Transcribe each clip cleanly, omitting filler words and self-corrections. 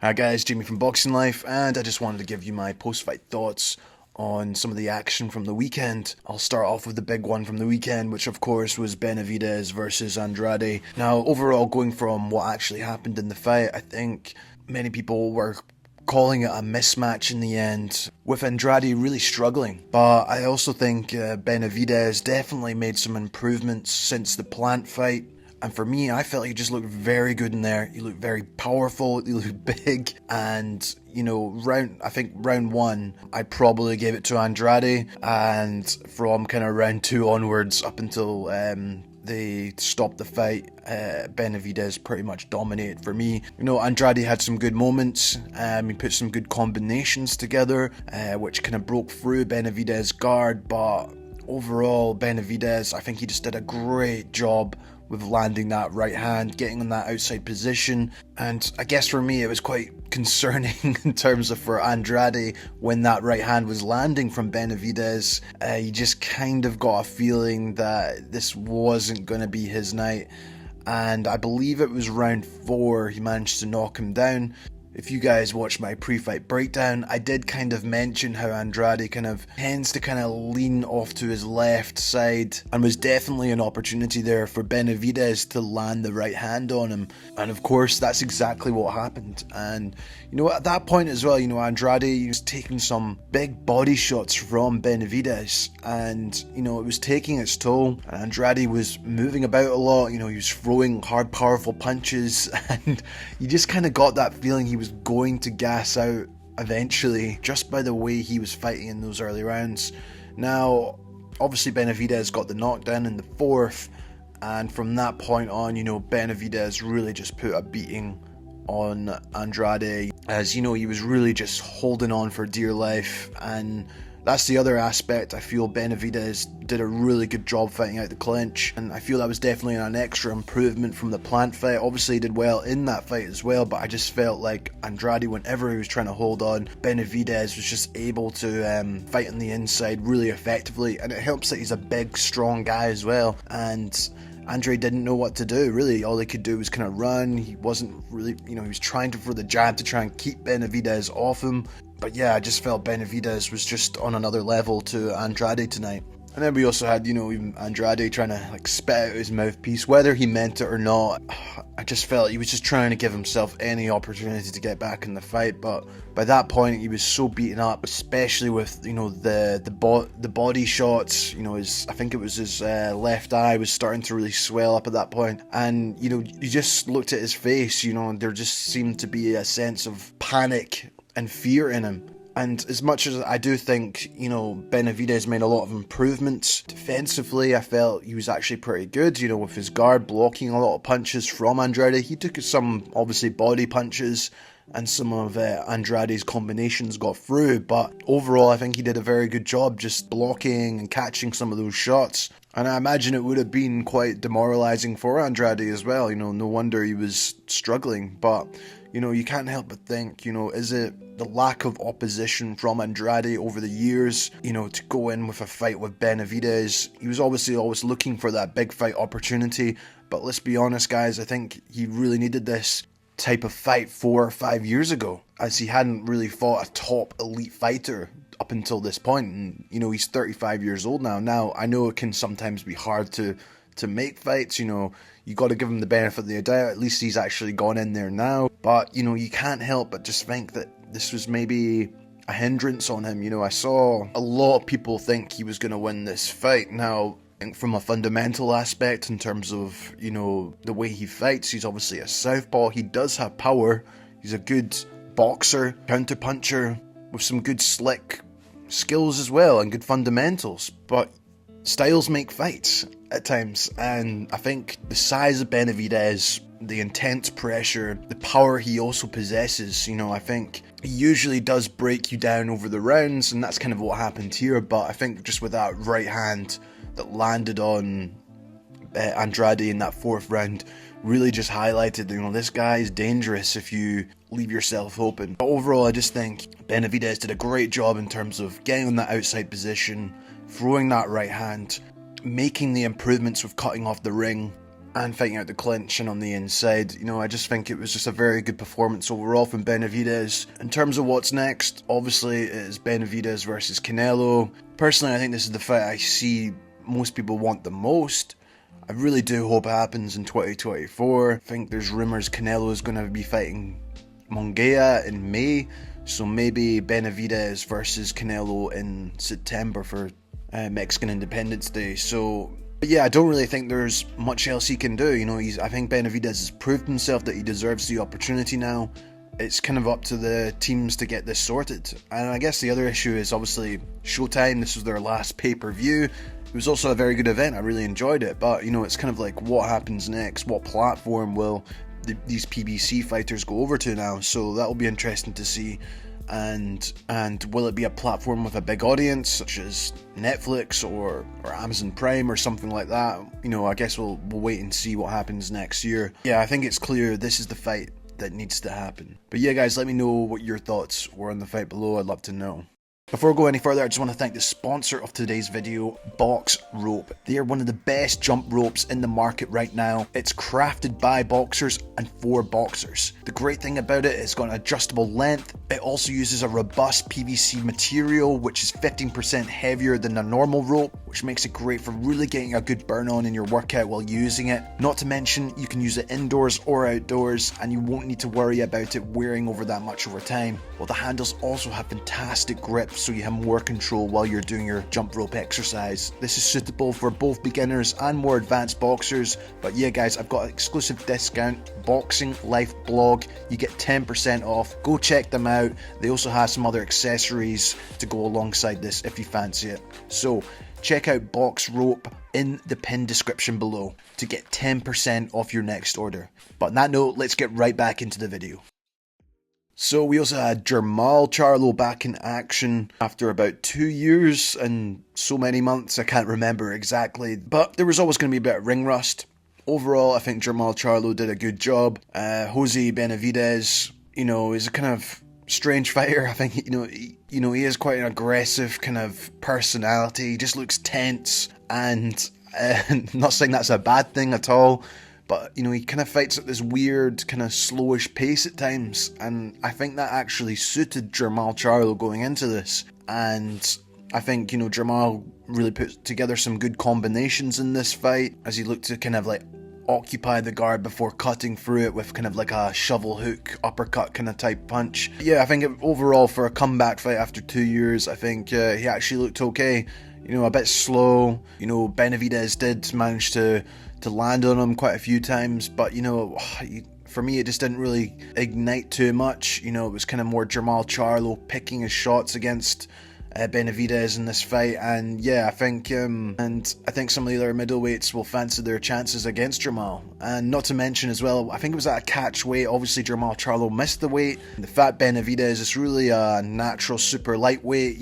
Hi guys, Jamie from Boxing Life, and I just wanted to give you my post-fight thoughts on some of the action from the weekend. I'll start off with the big one from the weekend, which of course was Benavidez versus Andrade. Now, overall, going from what actually happened in the fight, I think many people were calling it a mismatch in the end, with Andrade really struggling. But I also think Benavidez definitely made some improvements since the Plant fight. And for me, I felt he just looked very good in there. He looked very powerful. He looked big. And, I think round one, I probably gave it to Andrade. And from kind of round two onwards, up until they stopped the fight, Benavidez pretty much dominated for me. Andrade had some good moments. He put some good combinations together, which kind of broke through Benavidez' guard. But overall, Benavidez, I think he just did a great job with landing that right hand, getting in that outside position. And I guess for me, it was quite concerning in terms of for Andrade when that right hand was landing from Benavidez. You just kind of got a feeling that this wasn't going to be his night. And I believe it was round 4 he managed to knock him down. If you guys watch my pre-fight breakdown, I did kind of mention how Andrade kind of tends to kind of lean off to his left side, and was definitely an opportunity there for Benavidez to land the right hand on him. And of course, that's exactly what happened. And at that point as well, Andrade was taking some big body shots from Benavidez, and it was taking its toll. And Andrade was moving about a lot. He was throwing hard, powerful punches, and you just kind of got that feeling he was going to gas out eventually, just by the way he was fighting in those early rounds. Now, obviously Benavidez got the knockdown in the 4th, and from that point on, Benavidez really just put a beating on Andrade, as he was really just holding on for dear life. And that's the other aspect. I feel Benavidez did a really good job fighting out the clinch, and I feel that was definitely an extra improvement from the Plant fight. Obviously he did well in that fight as well, but I just felt like Andrade, whenever he was trying to hold on, Benavidez was just able to fight on the inside really effectively. And it helps that he's a big, strong guy as well, and Andrade didn't know what to do, really. All he could do was kind of run. He wasn't really, he was trying to throw the jab to try and keep Benavidez off him. But yeah, I just felt Benavidez was just on another level to Andrade tonight. And then we also had, even Andrade trying to spit out his mouthpiece, whether he meant it or not. I just felt he was just trying to give himself any opportunity to get back in the fight. But by that point, he was so beaten up, especially with the body shots. I think it was his left eye was starting to really swell up at that point. And you just looked at his face. There just seemed to be a sense of panic and fear in him. And as much as I do think, Benavidez made a lot of improvements defensively, I felt he was actually pretty good, with his guard blocking a lot of punches from Andrade. He took some, obviously, body punches, and some of Andrade's combinations got through. But overall, I think he did a very good job just blocking and catching some of those shots. And I imagine it would have been quite demoralizing for Andrade as well. No wonder he was struggling. But you can't help but think, is it the lack of opposition from Andrade over the years, to go in with a fight with Benavidez? He was obviously always looking for that big fight opportunity, but let's be honest, guys, I think he really needed this type of fight 4 or 5 years ago, as he hadn't really fought a top elite fighter up until this point. And, he's 35 years old now. Now, I know it can sometimes be hard to make fights, you got to give him the benefit of the doubt. At least he's actually gone in there now. But, you can't help but just think that this was maybe a hindrance on him. I saw a lot of people think he was going to win this fight. Now, I think from a fundamental aspect, in terms of, the way he fights, he's obviously a southpaw. He does have power. He's a good boxer, counterpuncher, with some good slick skills as well, and good fundamentals. But styles make fights at times, and I think the size of Benavidez, the intense pressure, the power he also possesses, I think he usually does break you down over the rounds, and that's kind of what happened here. But I think just with that right hand that landed on Andrade in that 4th round really just highlighted, this guy is dangerous if you leave yourself open. But overall, I just think Benavidez did a great job in terms of getting on that outside position, throwing that right hand, making the improvements with cutting off the ring, and fighting out the clinch and on the inside. You know, I just think it was just a very good performance overall from Benavidez. In terms of what's next, obviously it is Benavidez versus Canelo. Personally, I think this is the fight I see most people want the most. I really do hope it happens in 2024. I think there's rumours Canelo is going to be fighting Munguia in May, so maybe Benavidez versus Canelo in September for Mexican Independence Day. So, but yeah, I don't really think there's much else he can do. You know, I think Benavidez has proved himself that he deserves the opportunity now. It's kind of up to the teams to get this sorted. And I guess the other issue is obviously Showtime. This was their last pay-per-view. It was also a very good event. I really enjoyed it. But, you know, it's kind of like, what happens next? What platform will these PBC fighters go over to now? So that will be interesting to see. And will it be a platform with a big audience, such as Netflix or Amazon Prime or something like that? You know, I guess we'll wait and see what happens next year. Yeah, I think it's clear this is the fight that needs to happen. But yeah, guys, let me know what your thoughts were on the fight below. I'd love to know. Before I go any further, I just want to thank the sponsor of today's video, Boxrope. They are one of the best jump ropes in the market right now. It's crafted by boxers and for boxers. The great thing about it is it's got an adjustable length. It also uses a robust PVC material, which is 15% heavier than a normal rope, which makes it great for really getting a good burn on in your workout while using it. Not to mention, you can use it indoors or outdoors, and you won't need to worry about it wearing over that much over time. Well, the handles also have fantastic grip, so you have more control while you're doing your jump rope exercise. This is suitable for both beginners and more advanced boxers. But yeah, guys, I've got an exclusive discount, Boxing Life Blog. You get 10% off. Go check them out. They also have some other accessories to go alongside this if you fancy it. So check out Boxrope in the pinned description below to get 10% off your next order. But on that note, let's get right back into the video. So we also had Charlo back in action after about 2 years and so many months, I can't remember exactly, but there was always going to be a bit of ring rust. Overall, I think Charlo did a good job. Jose Benavidez, you know, is a kind of strange fighter. I think, he is quite an aggressive kind of personality. He just looks tense, and not saying that's a bad thing at all. But, you know, he kind of fights at this weird, kind of slowish pace at times. And I think that actually suited Charlo going into this. And I think, Jermall really put together some good combinations in this fight as he looked to kind of like occupy the guard before cutting through it with kind of like a shovel hook, uppercut kind of type punch. Yeah, I think overall for a comeback fight after 2 years, I think he actually looked okay. A bit slow. Benavidez did manage to land on him quite a few times, but for me it just didn't really ignite too much. It was kind of more Charlo picking his shots against Benavidez in this fight, and yeah, I think some of the other middleweights will fancy their chances against Jermall. And not to mention as well, I think it was at a catch weight. Obviously Charlo missed the weight. The fat Benavidez is really a natural super lightweight.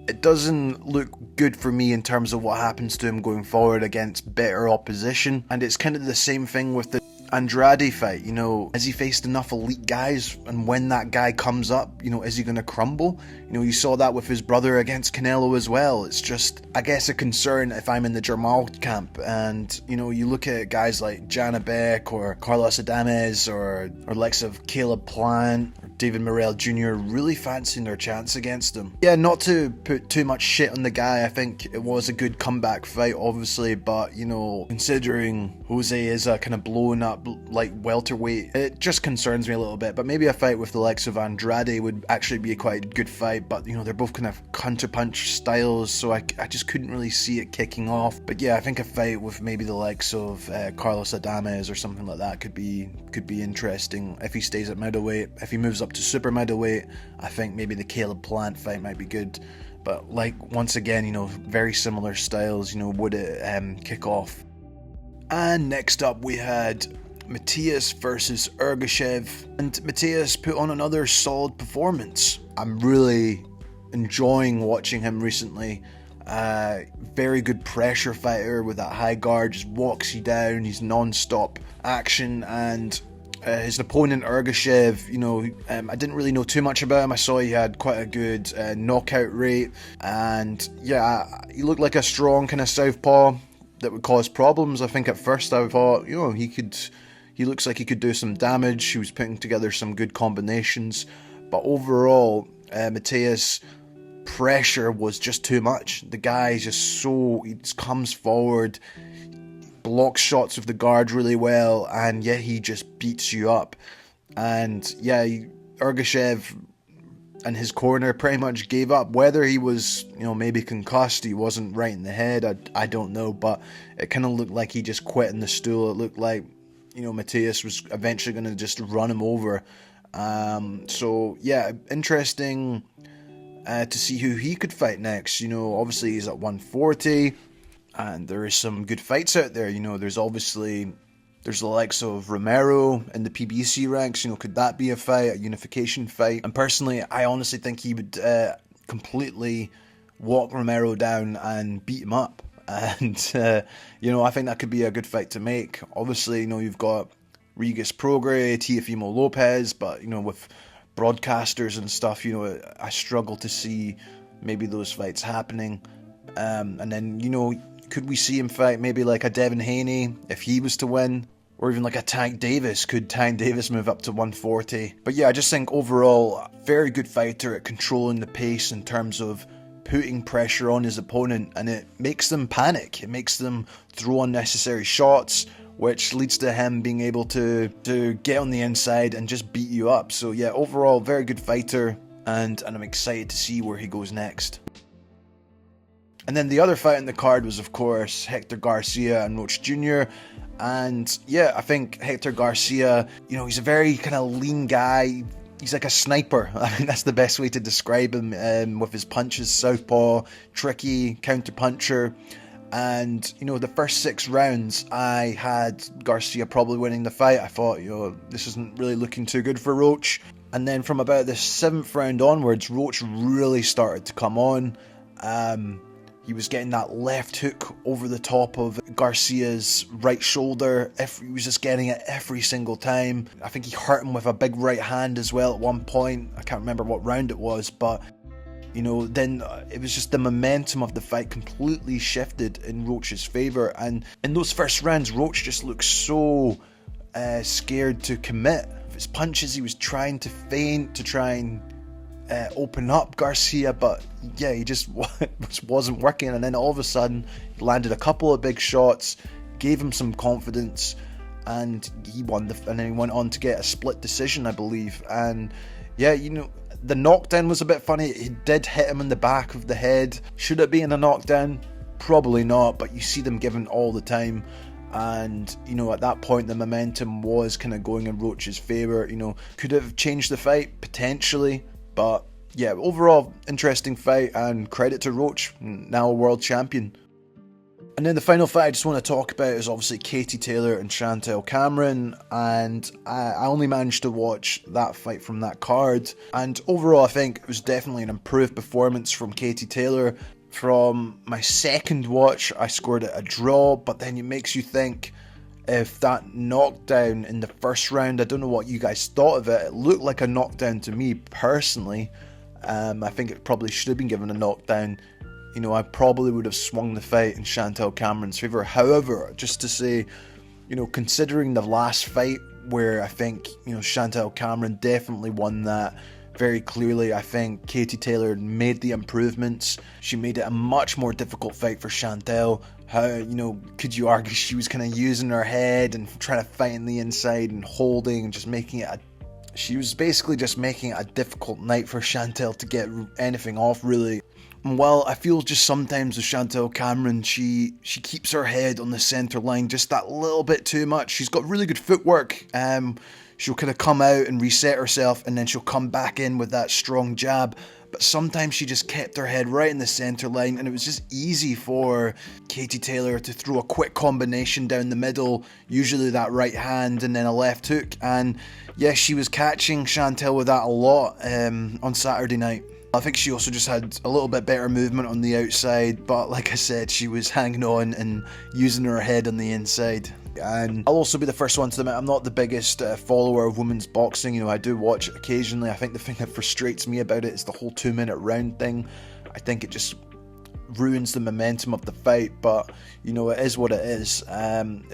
It doesn't look good for me in terms of what happens to him going forward against better opposition. And it's kind of the same thing with the Andrade fight. Has he faced enough elite guys? And when that guy comes up, is he going to crumble? You saw that with his brother against Canelo as well. It's just, I guess, a concern if I'm in the Jermall camp. And, you look at guys like Janabek or Carlos Adames or likes of Caleb Plant or David Morrell Jr. really fancying their chance against him. Yeah, not to put too much shit on the guy. I think it was a good comeback fight, obviously, but, considering Jose is a kind of blowing up like welterweight, it just concerns me a little bit. But maybe a fight with the likes of Andrade would actually be a quite good fight, but they're both kind of counter-punch styles, so I just couldn't really see it kicking off. But yeah, I think a fight with maybe the likes of Carlos Adames or something like that could be interesting if he stays at middleweight. If he moves up to super middleweight, I think maybe the Caleb Plant fight might be good. But once again, very similar styles, would it kick off. And next up we had Matías versus Ergashev, and Matías put on another solid performance. I'm really enjoying watching him recently. Very good pressure fighter with that high guard, just walks you down. He's non-stop action, and his opponent Ergashev, I didn't really know too much about him. I saw he had quite a good knockout rate, and yeah, he looked like a strong kind of southpaw. that would cause problems. I think at first I thought, he looks like he could do some damage. He was putting together some good combinations, but overall, Matías' pressure was just too much. The guy is just he just comes forward, blocks shots with the guard really well, and he just beats you up. And Ergashev and his corner pretty much gave up. Whether he was, maybe concussed, he wasn't right in the head, I don't know, but it kind of looked like he just quit in the stool. It looked like, Matías was eventually going to just run him over. Interesting to see who he could fight next. Obviously he's at 140, and there is some good fights out there. There's the likes of Romero in the PBC ranks. Could that be a fight, a unification fight? And personally, I honestly think he would completely walk Romero down and beat him up. And, I think that could be a good fight to make. Obviously, you've got Regis Prograis, Teofimo Lopez, but, with broadcasters and stuff, I struggle to see maybe those fights happening. And then, could we see him fight maybe like a Devin Haney if he was to win? Or even like a Tank Davis. Could Tank Davis move up to 140? But I just think overall, very good fighter at controlling the pace in terms of putting pressure on his opponent, and it makes them panic. It makes them throw unnecessary shots, which leads to him being able to get on the inside and just beat you up. So overall, very good fighter, and I'm excited to see where he goes next. And then the other fight in the card was, of course, Hector Garcia and Roach Jr. And I think Hector Garcia, he's a very kind of lean guy. He's like a sniper. I think that's the best way to describe him, with his punches, southpaw, tricky, counter puncher. And, the first 6 rounds, I had Garcia probably winning the fight. I thought, this isn't really looking too good for Roach. And then from about the 7th round onwards, Roach really started to come on. He was getting that left hook over the top of Garcia's right shoulder. He was just getting it every single time. I think he hurt him with a big right hand as well at one point. I can't remember what round it was, but then it was just the momentum of the fight completely shifted in Roach's favour. And in those first rounds, Roach just looked so scared to commit. His punches, he was trying to feint to try and open up Garcia, but he just wasn't working. And then all of a sudden he landed a couple of big shots, gave him some confidence, and he won and then he went on to get a split decision, I believe. And the knockdown was a bit funny. He did hit him in the back of the head. Should it be in a knockdown? Probably not, but you see them given all the time. And at that point the momentum was kind of going in Roach's favour. Could it have changed the fight? Potentially. But overall interesting fight, and credit to Roach, now a world champion. And then the final fight I just want to talk about is obviously Katie Taylor and Chantel Cameron, and I only managed to watch that fight from that card, and overall I think it was definitely an improved performance from Katie Taylor. From my second watch I scored it a draw, but then it makes you think, if that knockdown in the first round, I don't know what you guys thought of it. It looked like a knockdown to me personally. I think it probably should have been given a knockdown. I probably would have swung the fight in Chantel Cameron's favour. However, just to say, considering the last fight where I think, Chantel Cameron definitely won that very clearly, I think Katie Taylor made the improvements. She made it a much more difficult fight for Chantel. How, could you argue she was kind of using her head and trying to fight in the inside and holding and just making it she was basically just making it a difficult night for Chantel to get anything off, really. And while I feel just sometimes with Chantel Cameron, she keeps her head on the centre line just that little bit too much. She's got really good footwork. She'll kind of come out and reset herself, and then she'll come back in with that strong jab. But sometimes she just kept her head right in the centre line, and it was just easy for Katie Taylor to throw a quick combination down the middle, usually that right hand and then a left hook. And she was catching Chantel with that a lot on Saturday night. I think she also just had a little bit better movement on the outside, but like I said, she was hanging on and using her head on the inside. And I'll also be the first one to admit I'm not the biggest follower of women's boxing. I do watch it occasionally. I think the thing that frustrates me about it is the whole 2-minute round thing. I think it just ruins the momentum of the fight, but you know, it is what it is. It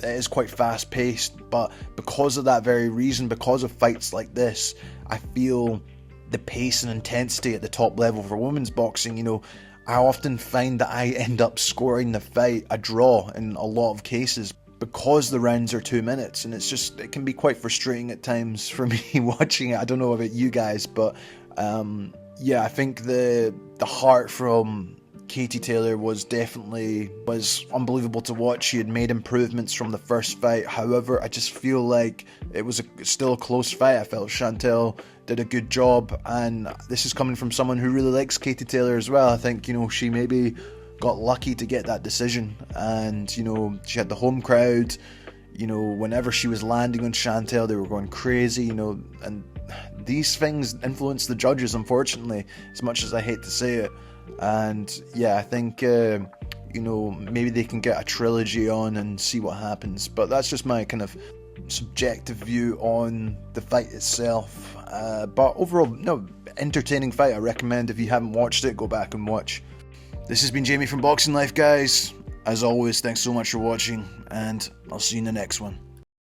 is quite fast paced, but because of that very reason, because of fights like this, I feel the pace and intensity at the top level for women's boxing, you know, I often find that I end up scoring the fight a draw in a lot of cases because the rounds are 2 minutes, and it can be quite frustrating at times for me watching it. I don't know about you guys, but yeah, I think the heart from Katie Taylor was unbelievable to watch. She had made improvements from the first fight. However, I just feel like it was still a close fight. I felt Chantel did a good job, and this is coming from someone who really likes Katie Taylor as well. I think, you know, she maybe got lucky to get that decision, and you know, she had the home crowd. You know, whenever she was landing on Chantel, they were going crazy, you know, and these things influence the judges, unfortunately, as much as I hate to say it. And yeah, I think you know, maybe they can get a trilogy on and see what happens, but that's just my kind of subjective view on the fight itself. But overall, no, entertaining fight. I recommend, if you haven't watched it, go back and watch. This has been Jamie from Boxing Life, guys. As always, thanks so much for watching, and I'll see you in the next one.